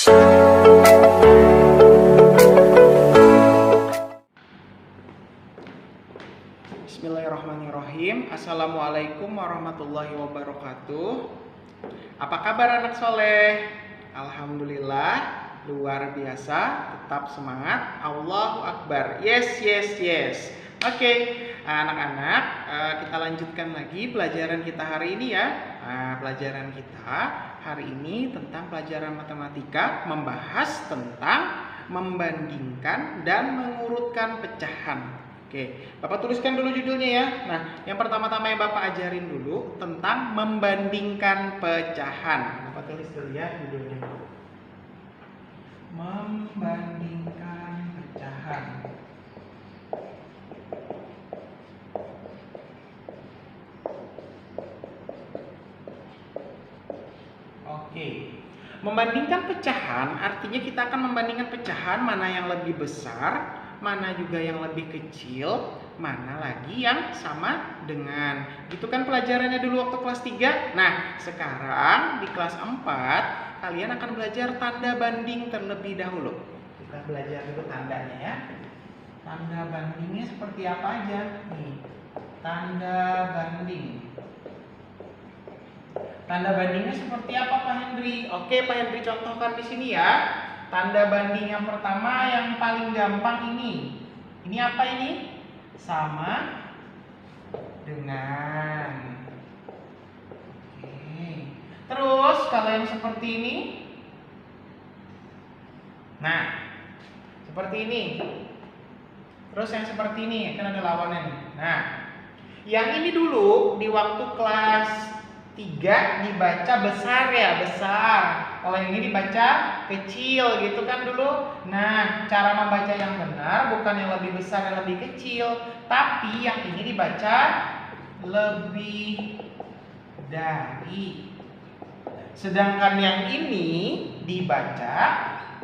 Bismillahirrahmanirrahim. Assalamualaikum warahmatullahi wabarakatuh. Apa kabar anak soleh? Alhamdulillah, luar biasa. Tetap semangat. Allahu Akbar. Yes. Oke, anak-anak, kita lanjutkan lagi pelajaran kita hari ini ya. Pelajaran kita hari ini tentang pelajaran matematika, membahas tentang membandingkan dan mengurutkan pecahan. Oke, Bapak tuliskan dulu judulnya ya. Nah, yang pertama-tama yang Bapak ajarin dulu tentang membandingkan pecahan. Bapak tulis dulu ya judulnya. Membandingkan pecahan. Oke. Membandingkan pecahan artinya kita akan membandingkan pecahan mana yang lebih besar, mana juga yang lebih kecil, mana lagi yang sama dengan. Gitu kan pelajarannya dulu waktu kelas 3. Nah, sekarang di kelas 4 kalian akan belajar tanda banding terlebih dahulu. Kita belajar dulu tandanya ya. Tanda bandingnya seperti apa aja? Nih, tanda banding. Tanda bandingnya seperti apa Pak Hendri? Oke, Pak Hendri contohkan di sini ya. Tanda banding yang pertama yang paling gampang ini. Ini apa ini? Sama dengan. Oke. Terus kalau yang seperti ini. Nah, seperti ini. Terus yang seperti ini kan ada lawannya nih. Nah, yang ini dulu di waktu kelas 3 dibaca besar ya, besar. Kalau yang ini dibaca kecil gitu kan dulu. Nah, cara membaca yang benar bukan yang lebih besar yang lebih kecil, tapi yang ini dibaca lebih dari. Sedangkan yang ini dibaca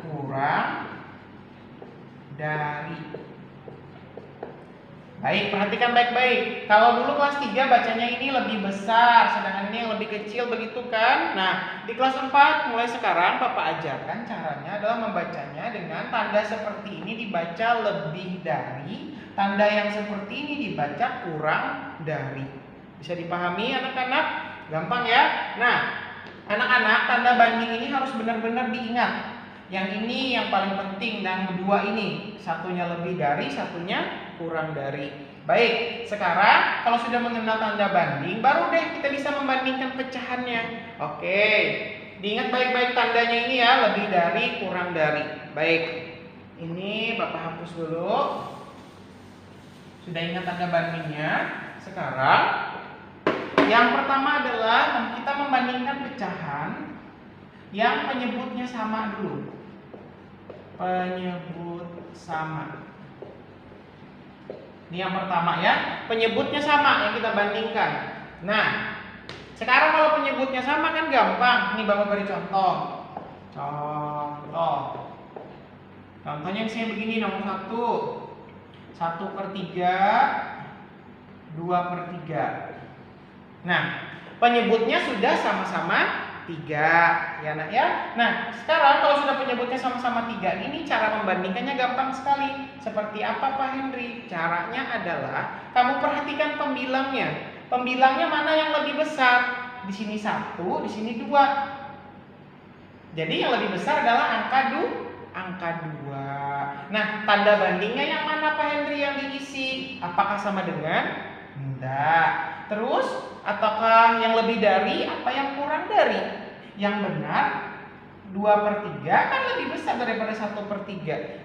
kurang dari. Baik, perhatikan baik-baik. Kalau dulu kelas 3 bacanya ini lebih besar, sedangkan ini yang lebih kecil, begitu kan? Nah, di kelas 4 mulai sekarang Bapak ajarkan caranya adalah membacanya dengan tanda seperti ini dibaca lebih dari, tanda yang seperti ini dibaca kurang dari. Bisa dipahami anak-anak? Gampang ya? Nah, anak-anak, tanda banding ini harus benar-benar diingat. Yang ini yang paling penting dan kedua ini, satunya lebih dari, satunya kurang dari. Baik, sekarang kalau sudah mengenal tanda banding, baru deh kita bisa membandingkan pecahannya. Oke, diingat baik-baik tandanya ini ya, lebih dari, kurang dari. Baik, ini Bapak hapus dulu. Sudah ingat tanda bandingnya. Sekarang yang pertama adalah kita membandingkan pecahan yang penyebutnya sama dulu. Penyebut sama. Ini yang pertama ya, penyebutnya sama yang kita bandingkan. Nah, sekarang kalau penyebutnya sama kan gampang. Ini Bapak beri contoh. Contohnya misalnya begini, nomor 1. 1/3, 2/3. Nah, penyebutnya sudah sama-sama 3 ya nak ya. Nah, sekarang kalau sudah penyebutnya sama-sama 3, ini cara membandingkannya gampang sekali. Seperti apa Pak Hendri? Caranya adalah kamu perhatikan pembilangnya. Pembilangnya mana yang lebih besar? Di sini 1, di sini 2. Jadi yang lebih besar adalah angka 2. Nah, tanda bandingnya yang mana Pak Hendri yang diisi? Apakah sama dengan? Enggak. Terus, ataukah yang lebih dari? Apa yang kurang dari? Yang benar 2/3 kan lebih besar daripada 1/3.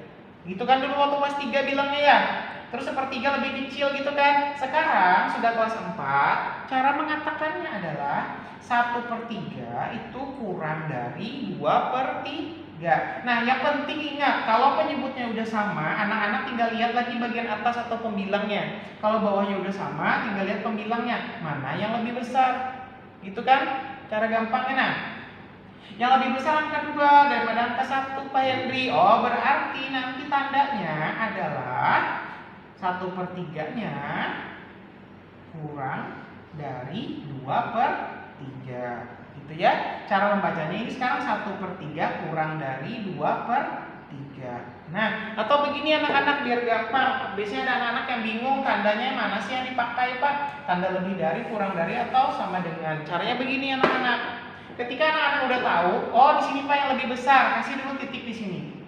Gitu kan dulu waktu kelas 3 bilangnya ya. Terus 1/3 lebih kecil gitu kan. Sekarang sudah kelas 4, cara mengatakannya adalah 1/3 itu kurang dari 2/3. Nah, yang penting ingat, kalau penyebutnya udah sama, anak-anak tinggal lihat lagi bagian atas atau pembilangnya. Kalau bawahnya udah sama, tinggal lihat pembilangnya, mana yang lebih besar. Gitu kan? Cara gampangnya. Nah, yang lebih besar angka 2 daripada angka 1 Pak Hendri. Oh, berarti nanti tandanya adalah 1/3-nya kurang dari 2/3. Gitu ya. Cara membacanya ini sekarang 1/3 kurang dari 2/3. Nah, atau begini anak-anak biar gampang. Biasanya ada anak-anak yang bingung tandanya mana sih yang dipakai, Pak? Tanda lebih dari, kurang dari, atau sama dengan. Caranya begini anak-anak. Ketika anak-anak udah tahu, oh di sini Pak yang lebih besar, kasih dulu titik di sini.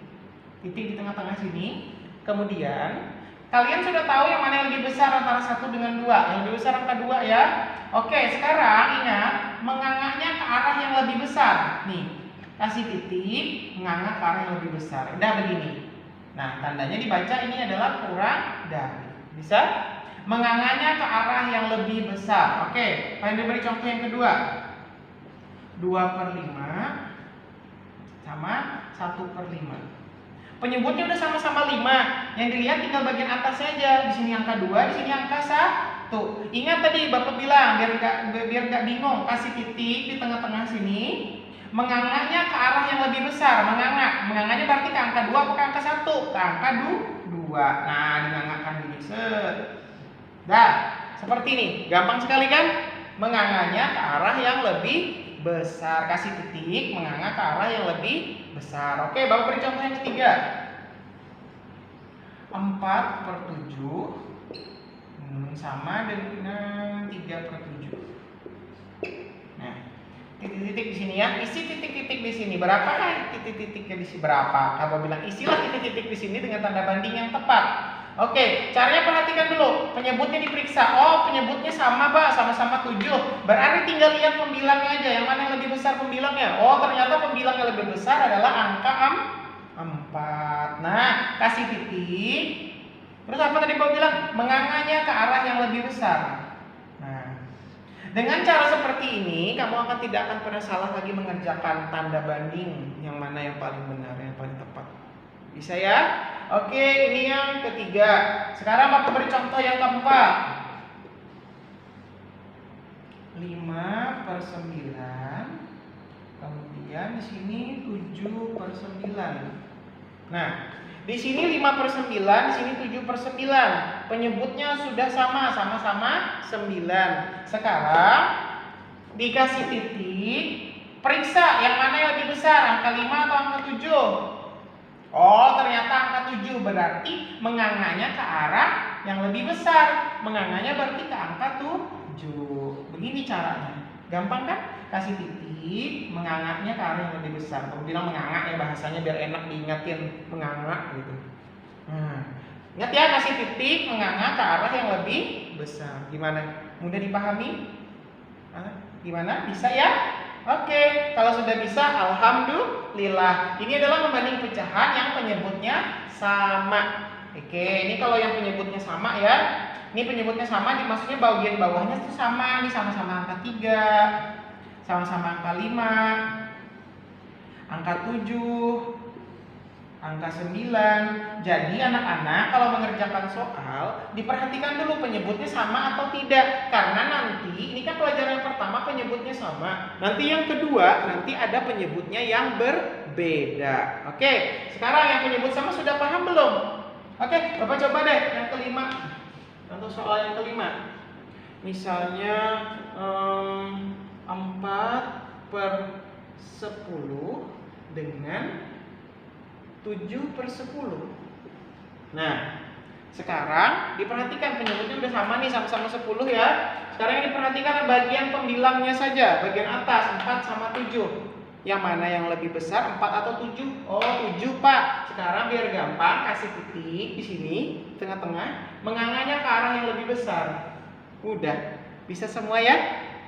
Titik di tengah-tengah sini. Kemudian kalian sudah tahu yang mana yang lebih besar antara 1 dengan 2. Yang lebih besar angka 2 ya. Oke, sekarang ingat mengangaknya ke arah yang lebih besar. Nih, kasih titik, mengangak ke arah yang lebih besar. Udah begini. Nah, tandanya dibaca ini adalah kurang dari. Bisa? Mengangaknya ke arah yang lebih besar. Oke, pengen diberi contoh yang kedua. 2/5 sama 1/5. Penyebutnya udah sama-sama 5. Yang dilihat tinggal bagian atas saja. Di sini angka 2, di sini angka 1. Ingat tadi Bapak bilang biar nggak bingung, kasih titik di tengah-tengah sini. Mengangaknya ke arah yang lebih besar. Mengangaknya berarti ke angka 2 atau ke angka 1? Ke angka 2. Nah, dingangakkan gini. Dah, seperti ini. Gampang sekali kan? Mengangaknya ke arah yang lebih besar. Kasih titik, mengangkat ke arah yang lebih besar. Oke, Bapak beri contoh yang ketiga. 4/7 sama dengan 3/7. Nah, titik-titik di sini ya. Isi titik-titik di sini. Berapa titik-titiknya di sini? Berapa? Kalau bilang isilah titik-titik di sini dengan tanda banding yang tepat. Oke, caranya perhatikan dulu. Penyebutnya diperiksa. Oh, penyebutnya sama, Pak, sama-sama 7. Berarti tinggal lihat pembilangnya aja. Yang mana yang lebih besar pembilangnya? Oh, ternyata pembilang yang lebih besar adalah angka 4. Nah, kasih titik. Terus apa tadi Pak bilang? Mengangkatnya ke arah yang lebih besar. Nah, dengan cara seperti ini, kamu tidak akan pernah salah lagi mengerjakan tanda banding yang mana yang paling benar, yang paling tepat. Bisa ya? Oke, ini yang ketiga. Sekarang Bapak beri contoh yang keempat. 5/9. Kemudian di sini 7/9. Nah, di sini 5/9, di sini 7/9. Penyebutnya sudah sama-sama 9. Sekarang dikasih titik, periksa yang mana yang lebih besar, angka 5 atau angka 7. Oh, ternyata angka 7, berarti mengangkatnya ke arah yang lebih besar. Mengangkatnya berarti ke angka 7. Begini caranya. Gampang kan? Kasih titik, mengangkatnya ke arah yang lebih besar. Aku bilang mengangkat ya bahasanya biar enak diingatin, mengangkat gitu. Nah, ingat ya, kasih titik, mengangkat ke arah yang lebih besar. Gimana? Mudah dipahami? Gimana? Bisa ya? Oke, kalau sudah bisa, alhamdulillah. Ini adalah membanding pecahan yang penyebutnya sama. Oke, ini kalau yang penyebutnya sama ya. Ini penyebutnya sama, maksudnya bagian bawahnya itu sama. Ini sama-sama angka 3, sama-sama angka 5, angka 7, angka 9. Jadi anak-anak kalau mengerjakan soal, diperhatikan dulu penyebutnya sama atau tidak. Karena nanti, ini kan pelajaran yang pertama penyebutnya sama. Nanti yang kedua, nanti ada penyebutnya yang berbeda. Oke, sekarang yang penyebut sama sudah paham belum? Oke, Bapak coba deh yang kelima. Contoh soal yang kelima. Misalnya 4/10 dengan 7/10. Nah, sekarang diperhatikan penyebutnya udah sama nih, sama-sama 10 ya. Sekarang yang diperhatikan bagian pembilangnya saja, bagian atas 4 sama 7. Yang mana yang lebih besar, 4 atau 7? Oh, 7 Pak. Sekarang biar gampang, kasih titik di sini, tengah-tengah, mengangkatnya ke arah yang lebih besar. Udah, bisa semua ya?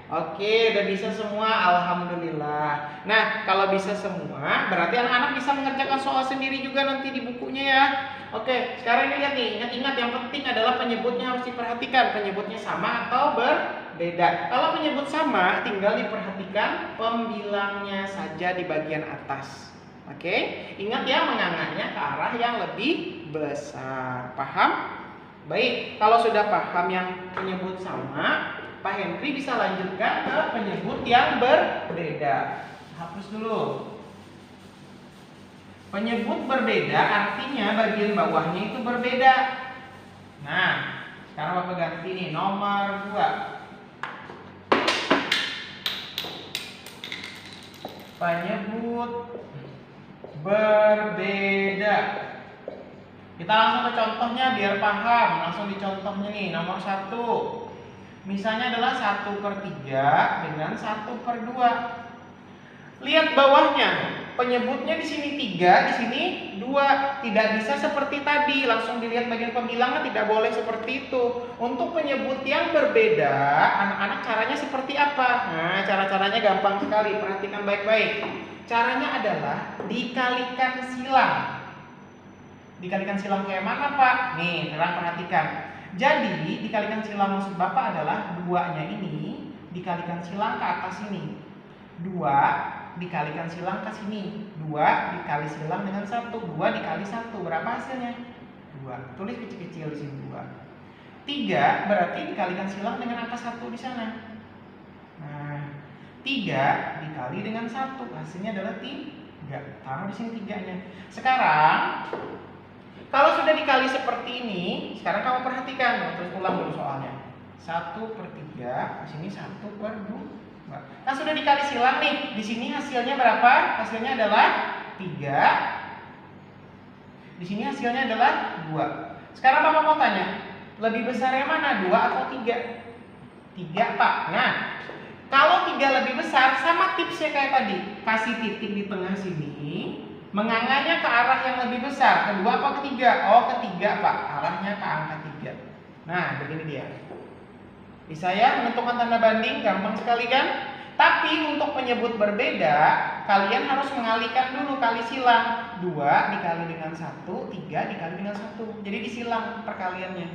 Oke, udah bisa semua, alhamdulillah. Nah, kalau bisa semua, berarti anak-anak bisa mengerjakan soal sendiri juga nanti di bukunya ya. Oke, sekarang ini lihat nih, ingat-ingat yang penting adalah penyebutnya harus diperhatikan. Penyebutnya sama atau berbeda. Kalau penyebut sama, tinggal diperhatikan pembilangnya saja di bagian atas. Oke, ingat ya, mengangkatnya ke arah yang lebih besar. Paham? Baik, kalau sudah paham yang penyebut sama, Pak Henry bisa lanjutkan ke penyebut yang berbeda. Hapus dulu. Penyebut berbeda artinya bagian bawahnya itu berbeda. Nah, sekarang Bapak ganti nih nomor 2. penyebut berbeda. Kita langsung ke contohnya biar paham. Langsung di contohnya nih, nomor 1. Misalnya adalah 1/3 dengan 1/2. Lihat bawahnya, penyebutnya di sini 3, di sini 2. Tidak bisa seperti tadi, langsung dilihat bagian pembilangnya, tidak boleh seperti itu. Untuk penyebut yang berbeda, anak-anak caranya seperti apa? Nah, cara-caranya gampang sekali, perhatikan baik-baik. Caranya adalah dikalikan silang. Dikalikan silang kayak mana, Pak? Nih, terang perhatikan. Jadi, dikalikan silang maksud Bapak adalah 2-nya ini dikalikan silang ke atas sini. 2 dikalikan silang ke sini. 2 dikali silang dengan 1. 2 dikali 1. Berapa hasilnya? 2. Tulis kecil-kecil di sini 2. 3 berarti dikalikan silang dengan angka 1 di sana. Nah, 3 dikali dengan 1. Hasilnya adalah 3. Taruh di sini 3-nya. Sekarang kalau sudah dikali seperti ini, sekarang kamu perhatikan, terus ulang dulu soalnya. 1/3, di sini 1/2. Nah, sudah dikali silang nih. Di sini hasilnya berapa? Hasilnya adalah 3. Di sini hasilnya adalah 2. Sekarang Bapak mau tanya, lebih besar yang mana? 2 atau 3? 3, Pak. Nah, kalau 3 lebih besar, sama tipsnya kayak tadi. Kasih titik di tengah sini, menganganya ke arah yang lebih besar. Kedua apa ketiga? Oh, ketiga, Pak. Arahnya ke angka 3. Nah, begini dia. Bisa ya menentukan tanda banding, gampang sekali kan? Tapi untuk penyebut berbeda, kalian harus mengalihkan dulu kali silang. 2 dikali dengan 1, 3 dikali dengan 1. Jadi disilang perkaliannya.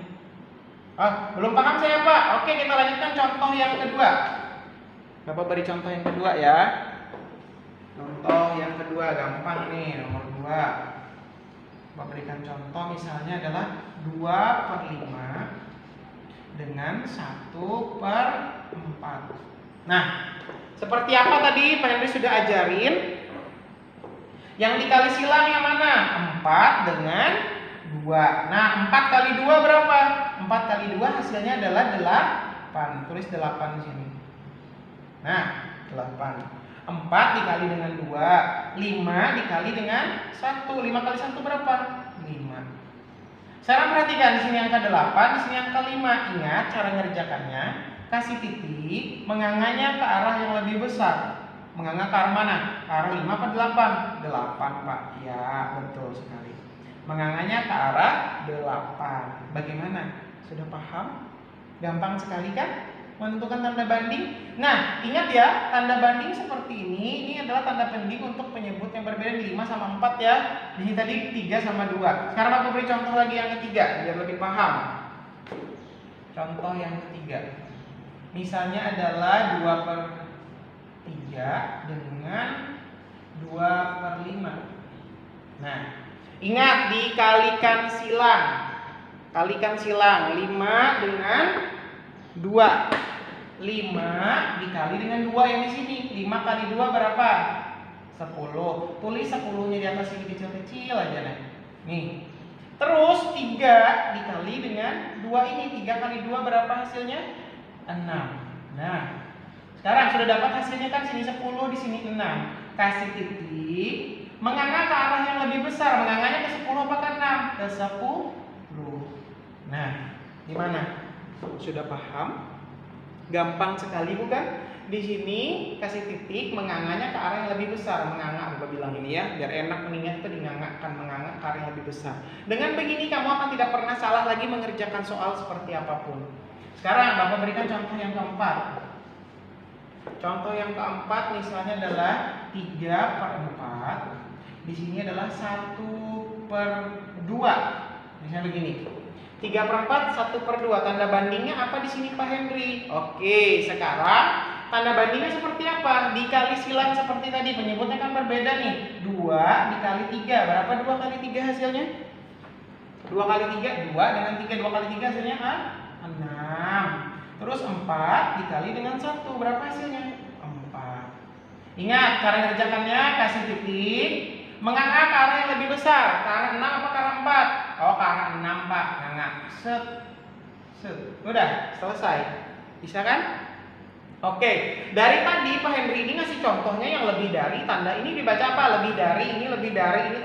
Belum paham saya, Pak? Oke, kita lanjutkan contoh yang kedua. Bapak beri contoh yang kedua ya. Contoh yang kedua gampang nih, nomor 2. Bapak berikan contoh misalnya adalah 2/5 dengan 1/4. Nah, seperti apa tadi Pak Henry sudah ajarin? Yang dikali silang yang mana? 4 dengan 2. Nah, 4 kali 2 berapa? 4 kali 2 hasilnya adalah 8. Tulis 8 di sini. Nah, 8. 4 dikali dengan 2. 5 dikali dengan 1. 5 kali 1 berapa? 5. Sekarang perhatikan di sini angka 8, di sini angka 5. Ingat cara ngerjakannya, kasih titik, menganganya ke arah yang lebih besar. Menganga ke arah mana? Ke arah 5 apa 8? 8, Pak. Ya, betul sekali. Menganganya ke arah 8. Bagaimana? Sudah paham? Gampang sekali kan? Menentukan tanda banding. Nah, ingat ya, tanda banding seperti ini. Ini adalah tanda banding untuk penyebut yang berbeda di 5 sama 4 ya. Ini tadi 3 sama 2. Sekarang aku beri contoh lagi yang ketiga biar lebih paham. Contoh yang ketiga. Misalnya adalah 2/3 dengan 2/5. Nah, ingat dikalikan silang. Kalikan silang 5 dengan 2. 5 dikali dengan 2 yang di sini. 5 kali 2 berapa? 10. Tulis 10-nya di atas ini kecil-kecil aja nih. Terus 3 dikali dengan 2 ini. 3 kali 2 berapa hasilnya? 6. Nah, sekarang sudah dapat hasilnya kan, sini 10, di sini 6. Kasih titik, menganga ke arah yang lebih besar. Menganganya ke 10 apa ke 6? Ke 10. Nah, gimana? Sudah paham? Gampang sekali bukan? Di sini kasih titik, menganganya ke arah yang lebih besar. Menganga, Bapak bilang ini ya, biar enak mengingat itu dingangakan, menganga ke arah yang lebih besar. Dengan begini kamu akan tidak pernah salah lagi mengerjakan soal seperti apapun. Sekarang Bapak berikan contoh yang keempat. Contoh yang keempat misalnya adalah 3/4. Di sini adalah 1/2. Misalnya begini. 3/4, 1/2. Tanda bandingnya apa di sini Pak Henry? Oke, sekarang tanda bandingnya seperti apa? Dikali silang seperti tadi, penyebutnya kan berbeda nih. 2 dikali 3. Berapa 2 kali 3 hasilnya? 2 kali 3, 2 dengan 3. 2 kali 3 hasilnya 6. Terus 4 dikali dengan 1. Berapa hasilnya? 4. Ingat, cara ngerjakannya kasih titik, menganga ke arah yang lebih besar. Ke arah 6 apa ke arah 4? Oh, ke arah 6, Pak. Nganga. Set. Udah, selesai. Bisa kan? Oke, dari tadi Pak Henry ini ngasih contohnya yang lebih dari, tanda ini dibaca apa? Lebih dari, ini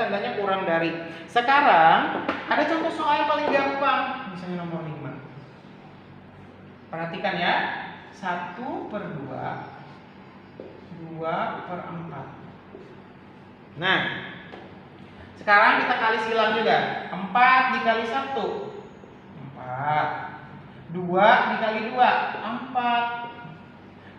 tandanya kurang dari. Sekarang ada contoh soal yang paling gampang, misalnya nomor 5. Perhatikan ya, 1/2, 2/4. Nah, sekarang kita kali silang juga. 4 dikali 1, 4. 2 dikali 2, 4.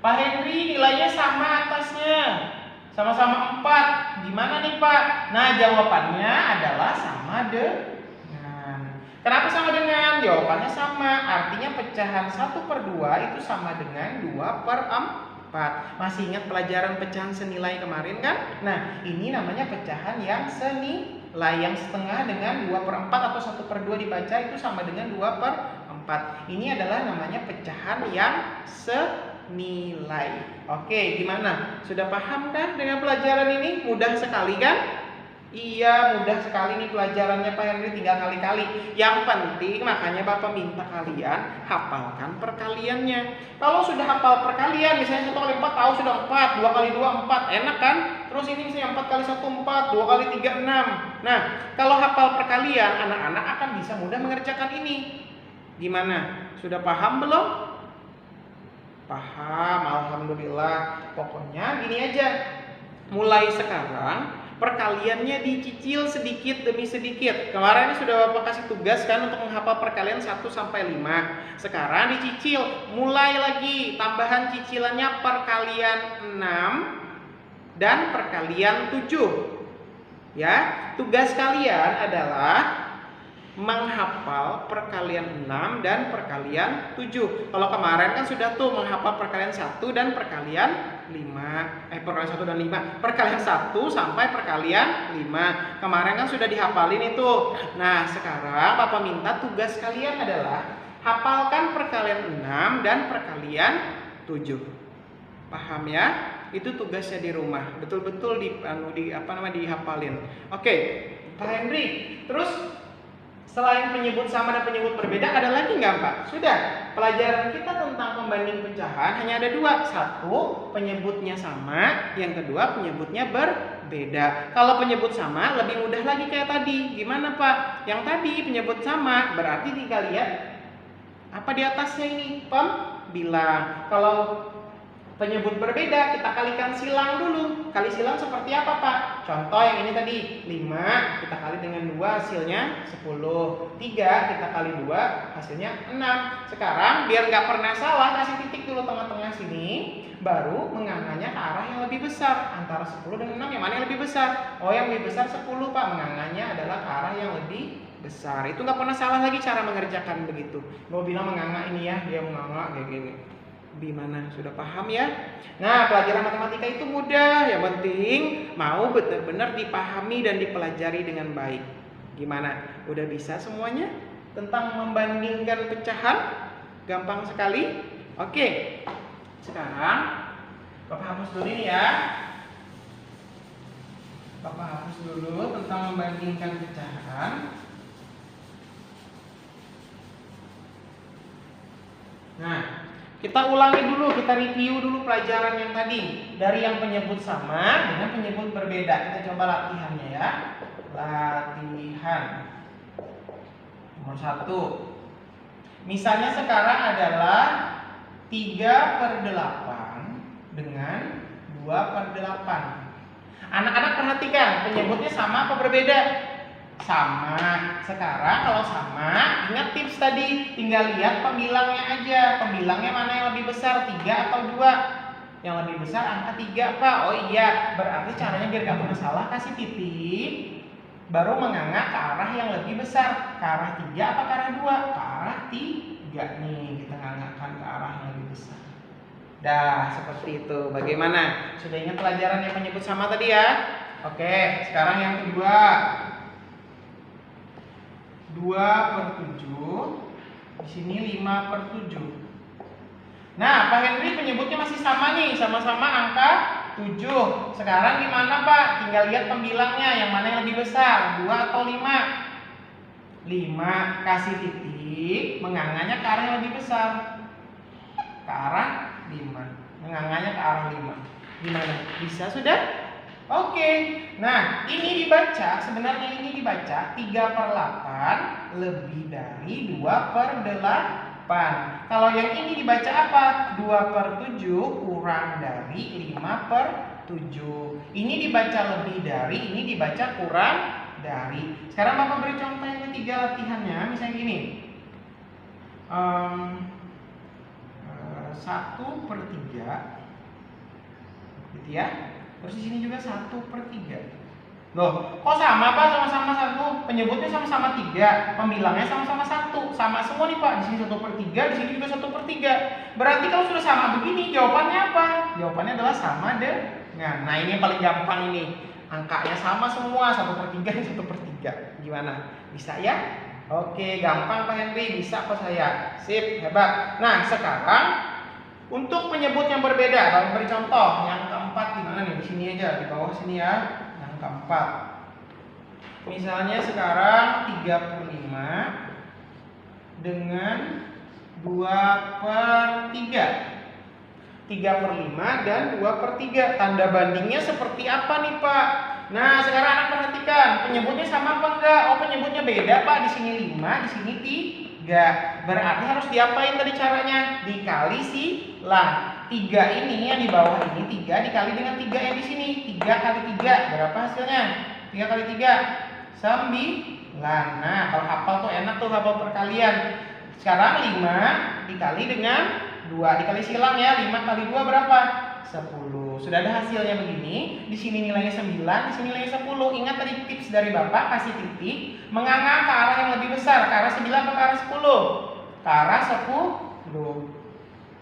Pak Henry nilainya sama atasnya, sama-sama 4. Gimana nih Pak? Nah, jawabannya adalah sama dengan. Kenapa sama dengan? Jawabannya sama, artinya pecahan 1/2 itu sama dengan 2/4. Masih ingat pelajaran pecahan senilai kemarin kan? Nah, ini namanya pecahan yang senilai, yang setengah dengan 2/4 atau 1/2 dibaca itu sama dengan 2/4. Ini adalah namanya pecahan yang senilai. Oke, gimana? Sudah paham kan dengan pelajaran ini? Mudah sekali kan? Iya, mudah sekali nih pelajarannya Pak Henry, tinggal kali-kali. Yang penting makanya Bapak minta kalian hafalkan perkaliannya. Kalau sudah hafal perkalian, misalnya 1 kali 4 tahu sudah 4, 2 kali 2 4, enak kan? Terus ini misalnya 4 kali 1 4, 2 kali 3 6. Nah, kalau hafal perkalian, anak-anak akan bisa mudah mengerjakan ini. Gimana? Sudah paham belum? Paham, alhamdulillah. Pokoknya gini aja. Mulai sekarang perkaliannya dicicil sedikit demi sedikit. Kemarin ini sudah Bapak kasih tugas kan untuk menghafal perkalian 1 sampai 5. Sekarang dicicil, mulai lagi tambahan cicilannya perkalian 6 dan perkalian 7. Ya, tugas kalian adalah menghafal perkalian 6 dan perkalian 7. Kalau kemarin kan sudah tuh menghafal perkalian 1 dan perkalian 5. Perkalian 1 dan 5. Perkalian 1 sampai perkalian 5. Kemarin kan sudah dihafalin itu. Nah, sekarang Bapak minta tugas kalian adalah hafalkan perkalian 6 dan perkalian 7. Paham ya? Itu tugasnya di rumah. Betul-betul dihafalin. Oke, Pak Henry. Terus selain penyebut sama dan penyebut berbeda, ada lagi nggak Pak? Sudah, pelajaran kita tentang pembanding pecahan hanya ada 2. 1, penyebutnya sama. Yang kedua, penyebutnya berbeda. Kalau penyebut sama, lebih mudah lagi kayak tadi. Gimana Pak? Yang tadi penyebut sama, berarti tinggal lihat apa di atasnya ini? Pembilang. Kalau penyebut berbeda, kita kalikan silang dulu. Kali silang seperti apa Pak? Contoh yang ini tadi, 5 kita kali dengan 2 hasilnya 10. 3 kita kali 2 hasilnya 6. Sekarang biar nggak pernah salah, kasih titik dulu tengah-tengah sini. Baru mengangkanya ke arah yang lebih besar. Antara 10 dan 6 yang mana yang lebih besar? Oh, yang lebih besar 10 Pak. Mengangkanya adalah ke arah yang lebih besar. Itu nggak pernah salah lagi cara mengerjakan begitu. Mau bilang menganga ini ya, dia menganga kayak gini. Gimana? Sudah paham ya? Nah, pelajaran matematika itu mudah. Yang penting mau benar-benar dipahami dan dipelajari dengan baik. Gimana? Udah bisa semuanya? Tentang membandingkan pecahan? Gampang sekali? Oke. Sekarang Bapak hapus dulu ini ya. Bapak hapus dulu tentang membandingkan pecahan. Nah, kita ulangi dulu, kita review dulu pelajaran yang tadi. Dari yang penyebut sama dengan penyebut berbeda. Kita coba latihannya ya. Latihan nomor 1. Misalnya sekarang adalah 3/8 dengan 2/8. Anak-anak perhatikan, penyebutnya sama apa berbeda? Sama. Sekarang kalau sama, ingat tips tadi, tinggal lihat pembilangnya aja. Pembilangnya mana yang lebih besar, 3 atau 2? Yang lebih besar angka 3 Pak. Oh iya, berarti caranya biar gak pernah salah, kasih titik, baru menganga ke arah yang lebih besar. Ke arah 3 apa ke arah 2? Ke arah 3 nih, kita ngangakan ke arah yang lebih besar. Dah, seperti itu. Bagaimana? Sudah ingat pelajaran yang penyebut sama tadi ya? Oke, sekarang yang kedua. 2/7. Di sini 5/7. Nah, Pak Henry penyebutnya masih sama nih, sama-sama angka 7. Sekarang gimana Pak? Tinggal lihat pembilangnya, yang mana yang lebih besar, 2 atau 5? 5. Kasih titik, menganganya ke arah yang lebih besar. Ke arah 5. Menganganya ke arah 5. Gimana? Bisa sudah? Oke. Nah, ini dibaca, sebenarnya ini dibaca 3/8 lebih dari 2/8. Kalau yang ini dibaca apa? 2/7 kurang dari 5/7. Ini dibaca lebih dari, ini dibaca kurang dari. Sekarang Bapak beri contoh yang ketiga latihannya, misalnya gini. 1/3 gitu ya. Terus di sini juga 1/3. Loh, kok sama Pak? Sama-sama 1. Penyebutnya sama-sama 3, pembilangnya sama-sama 1. Sama semua nih Pak. Di sini 1/3, di sini juga 1/3. Berarti kalau sudah sama begini, jawabannya apa? Jawabannya adalah sama dengan. Nah, ini yang paling gampang ini. Angkanya sama semua, 1/3 dan 1/3. Gimana? Bisa ya? Oke, gampang Pak Henry, bisa kok saya. Sip, hebat. Nah, sekarang untuk penyebut yang berbeda, kalau beri contoh yang keempat gimana nih? Di sini aja, di bawah sini ya. Yang keempat. Misalnya sekarang 3/5 dengan 2/3. 3/5 dan 2/3. Tanda bandingnya seperti apa nih Pak? Nah, sekarang anak perhatikan, penyebutnya sama apa enggak? Oh, penyebutnya beda Pak. Di sini 5, di sini 3. Berarti harus diapain tadi caranya? Dikali silang. 3 ini yang di bawah ini 3 dikali dengan 3 yang di sini. 3 kali 3 berapa hasilnya? 3 kali 3 9. Nah, kalau hafal tuh enak tuh hafal perkalian. Sekarang 5 dikali dengan 2 dikali silang ya. 5 kali 2 berapa? 10. Sudah ada hasilnya begini. Di sini nilainya 9, di sini nilainya 10. Ingat tadi tips dari Bapak, kasih titik, menganga ke arah yang lebih besar, ke arah 9 atau ke arah 10? Ke arah 10.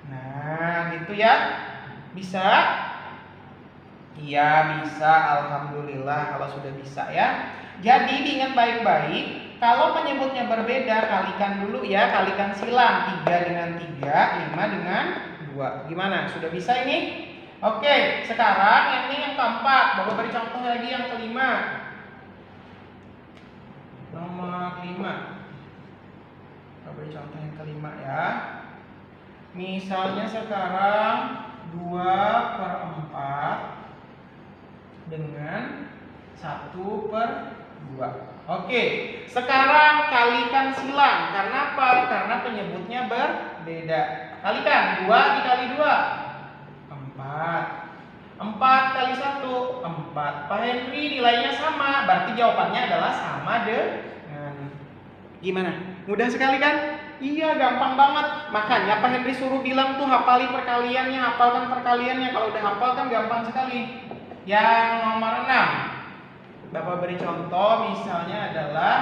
Nah, gitu ya. Bisa? Iya, bisa. Alhamdulillah kalau sudah bisa ya. Jadi diingat baik-baik, kalau penyebutnya berbeda, kalikan dulu ya, kalikan silang. 3 dengan 3, 5 dengan 2. Gimana? Sudah bisa ini? Oke, sekarang yang ini yang keempat. Bapak beri contoh lagi yang kelima. Nomor 5. Bapak beri contoh yang kelima ya. Misalnya sekarang 2/4 dengan 1/2. Oke, sekarang kalikan silang. Karena apa? Karena penyebutnya berbeda. Kalikan 2 dikali 2 4. 4 kali 1 4. Pak Henry nilainya sama, berarti jawabannya adalah sama dengan. Gimana? Mudah sekali kan? Iya, gampang banget. Makanya Pak Henry suruh bilang tuh hafali perkaliannya, hafalkan perkaliannya. Kalau udah hafal kan gampang sekali. Yang nomor 6. Bapak beri contoh misalnya adalah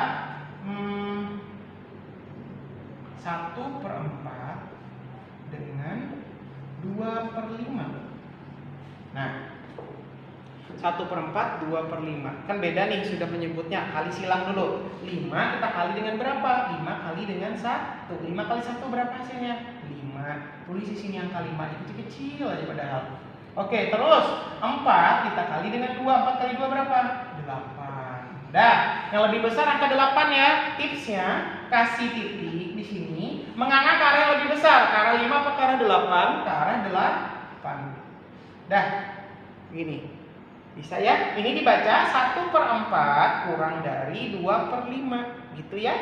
1/4 dengan 2/5. Nah, 1/4 2/5. Kan beda nih sudah menyebutnya. Kali silang dulu. 5 kita kali dengan berapa? 5 kali dengan 1. 5 kali 1 berapa hasilnya? 5. Tulis di sini angka 5 kecil-kecil aja padahal. Oke, terus 4 kita kali dengan 2. 4 kali 2 berapa? 8. Dah, yang lebih besar angka 8 ya. Tipsnya kasih titik di sini, menganga ke arah yang lebih besar. Ke arah 5 apa ke arah 8? Ke arah 8. Dah, gini. Bisa ya? Ini dibaca 1/4 kurang dari 2/5. Gitu ya?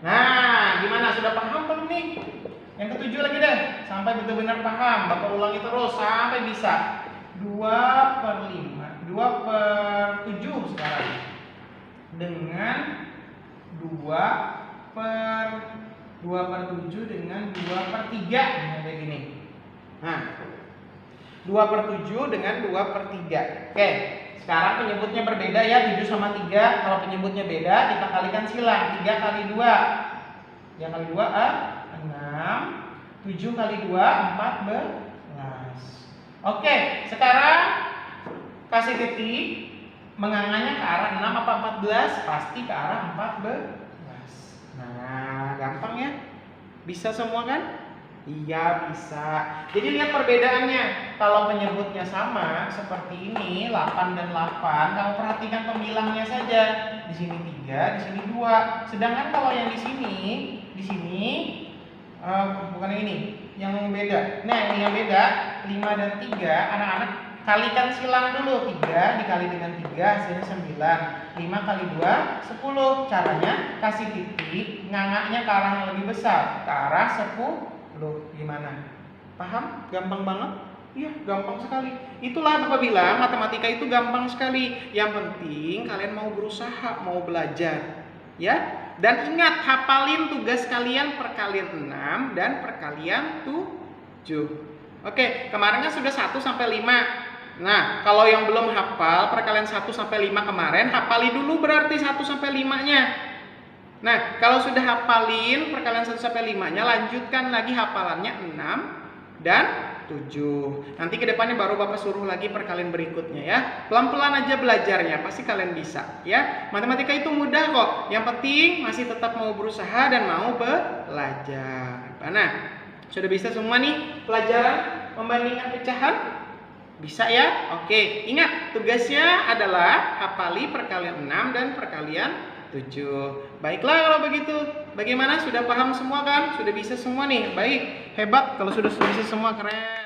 Nah, gimana? Sudah paham belum nih? Yang ketujuh lagi deh. Sampai betul-benar paham. Bapak ulangi terus sampai bisa. 2/5. 2/7 sekarang. Dengan 2/7 dengan 2/3. Nah, kayak gini. Nah, 2/7 dengan 2/3. Oke, sekarang penyebutnya berbeda ya, 7 sama 3. Kalau penyebutnya beda, kita kalikan silang. 3 kali 2. Yang kali 2 6. 7 kali 2 14. Oke, sekarang kasih titik, menganganya ke arah 6 apa 14? Pasti ke arah 14. Nah, gampang ya? Bisa semua kan? Iya, bisa. Jadi lihat perbedaannya. Kalau penyebutnya sama seperti ini, 8 dan 8, kamu perhatikan pembilangnya saja. Di sini 3, di sini 2. Sedangkan kalau yang di sini bukan yang ini. yang beda. Nah, ini yang beda 5 dan 3. Anak-anak kalikan silang dulu. 3 dikali dengan 3 hasilnya 9. 5 kali 2 10. Caranya kasih titik, ngangaknya ke arah yang lebih besar, ke arah 10. Gimana? Paham? Gampang banget? Iya, gampang sekali. Itulah Bapak bilang matematika itu gampang sekali. Yang penting kalian mau berusaha, mau belajar. Ya. Dan ingat, hafalin tugas kalian perkalian 6 dan perkalian 7. Oke, kemarin kan sudah 1 sampai 5. Nah, kalau yang belum hafal perkalian 1 sampai 5 kemarin, hafali dulu berarti 1 sampai 5-nya. Nah, kalau sudah hafalin perkalian 1 sampai 5-nya, lanjutkan lagi hafalannya 6 dan 7. Nanti ke depannya baru Bapak suruh lagi perkalian berikutnya ya. Pelan-pelan aja belajarnya, pasti kalian bisa ya. Matematika itu mudah kok. Yang penting masih tetap mau berusaha dan mau belajar. Nah, sudah bisa semua nih pelajaran membandingkan pecahan? Bisa ya? Oke, ingat tugasnya adalah hafali perkalian 6 dan perkalian 7. Baiklah kalau begitu. Bagaimana? Sudah paham semua kan? Sudah bisa semua nih. Baik, hebat kalau sudah bisa semua, keren.